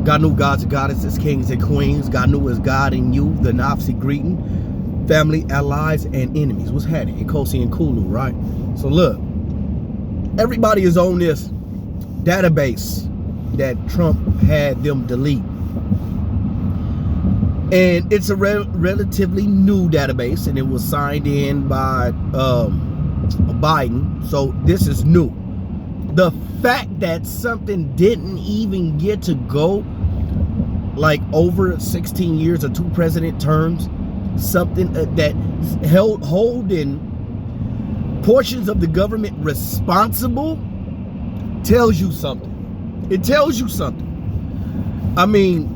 God knew gods and goddesses, kings and queens. God knew his God and you, the Nazi greeting, family, allies, and enemies. What's happening? Ikosi and Kulu, right? So look, everybody is on this database that Trump had them delete. And it's a relatively new database, and it was signed in by Biden. So this is new. The fact that something didn't even get to go like over 16 years or 2 president terms, something that holding portions of the government responsible tells you something. It tells you something. I mean,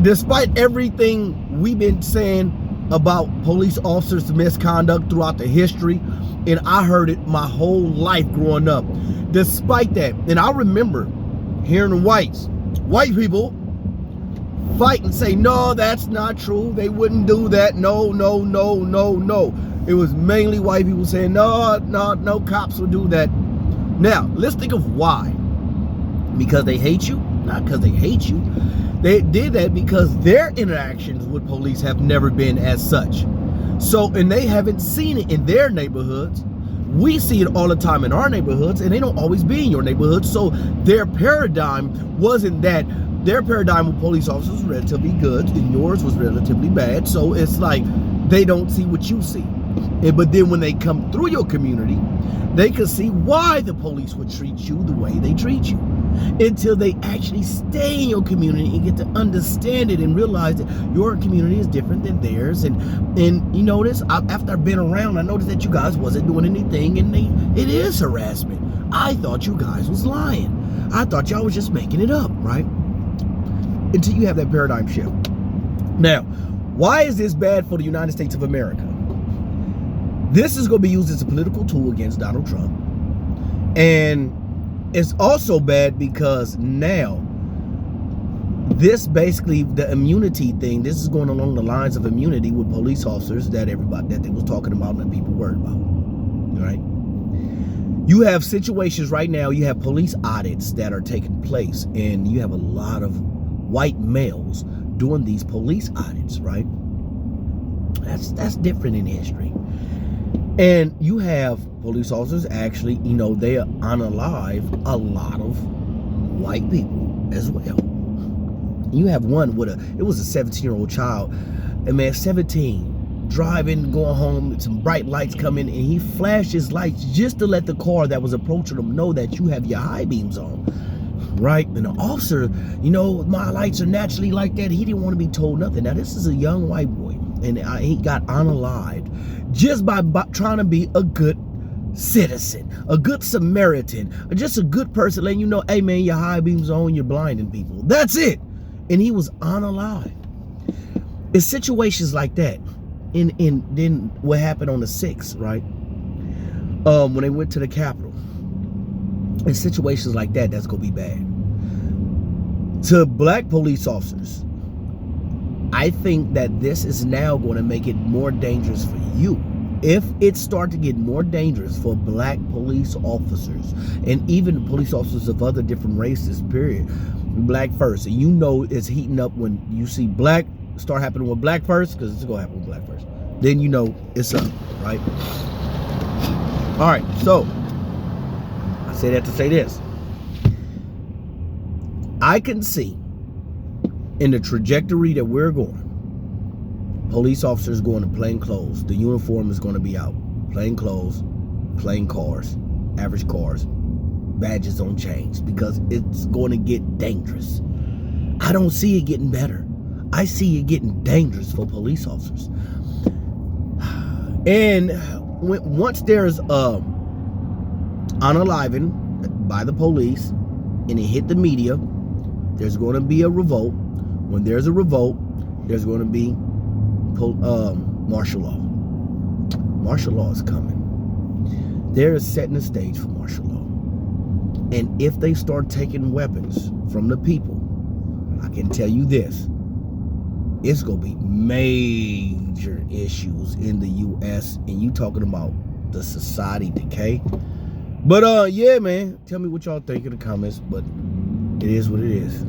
despite everything we've been saying about police officers' misconduct throughout the history, and I heard it my whole life growing up. Despite that, and I remember hearing white people fight and say, no, that's not true. They wouldn't do that. No. It was mainly white people saying, no cops would do that. Now, let's think of why. Because they hate you? Not because they hate you. They did that because their interactions with police have never been as such. So, and they haven't seen it in their neighborhoods. We see it all the time in our neighborhoods, and they don't always be in your neighborhood. So their paradigm wasn't that. Their paradigm with police officers was relatively good, and yours was relatively bad. So it's like they don't see what you see. But then when they come through your community, they can see why the police would treat you the way they treat you, until they actually stay in your community and get to understand it and realize that your community is different than theirs. And you notice, after I've been around, I noticed that you guys wasn't doing anything, and it is harassment. I thought you guys was lying. I thought y'all was just making it up, right? Until you have that paradigm shift. Now, why is this bad for the United States of America? This is going to be used as a political tool against Donald Trump. And it's also bad because now, this basically, the immunity thing, this is going along the lines of immunity with police officers that they was talking about and that people worried about. Right? You have situations right now, you have police audits that are taking place, and you have a lot of white males doing these police audits, right? That's different in history. And you have police officers actually, they unalive a lot of white people as well. You have one it was a 17-year-old child, and man, 17, driving, going home, some bright lights come in, and he flashed his lights just to let the car that was approaching him know that you have your high beams on, right? And the officer, my lights are naturally like that. He didn't want to be told nothing. Now, this is a young white boy, and he got unalived just by trying to be a good citizen, a good Samaritan, or just a good person, letting you know, hey man, your high beams on, you're blinding people. That's it. And he was unalived. It's situations like that. And then what happened on the 6th, right? When they went to the Capitol. In situations like that, that's gonna be bad. To black police officers, I think that this is now going to make it more dangerous for you. If it starts to get more dangerous for black police officers, and even police officers of other different races, period, black first, and it's heating up when you see black start happening with black first, because it's going to happen with black first. Then it's up, right? All right, so I say that to say this. I can see in the trajectory that we're going, police officers going to plain clothes. The uniform is going to be out. Plain clothes, plain cars, average cars, badges on chains, because it's going to get dangerous. I don't see it getting better. I see it getting dangerous for police officers. And once there's unaliving by the police and it hit the media, there's going to be a revolt. When there's a revolt, there's going to be martial law. Martial law is coming. They're setting the stage for martial law. And if they start taking weapons from the people, I can tell you this, it's going to be major issues in the U.S. And you talking about the society decay. But yeah, man, tell me what y'all think in the comments. But it is what it is.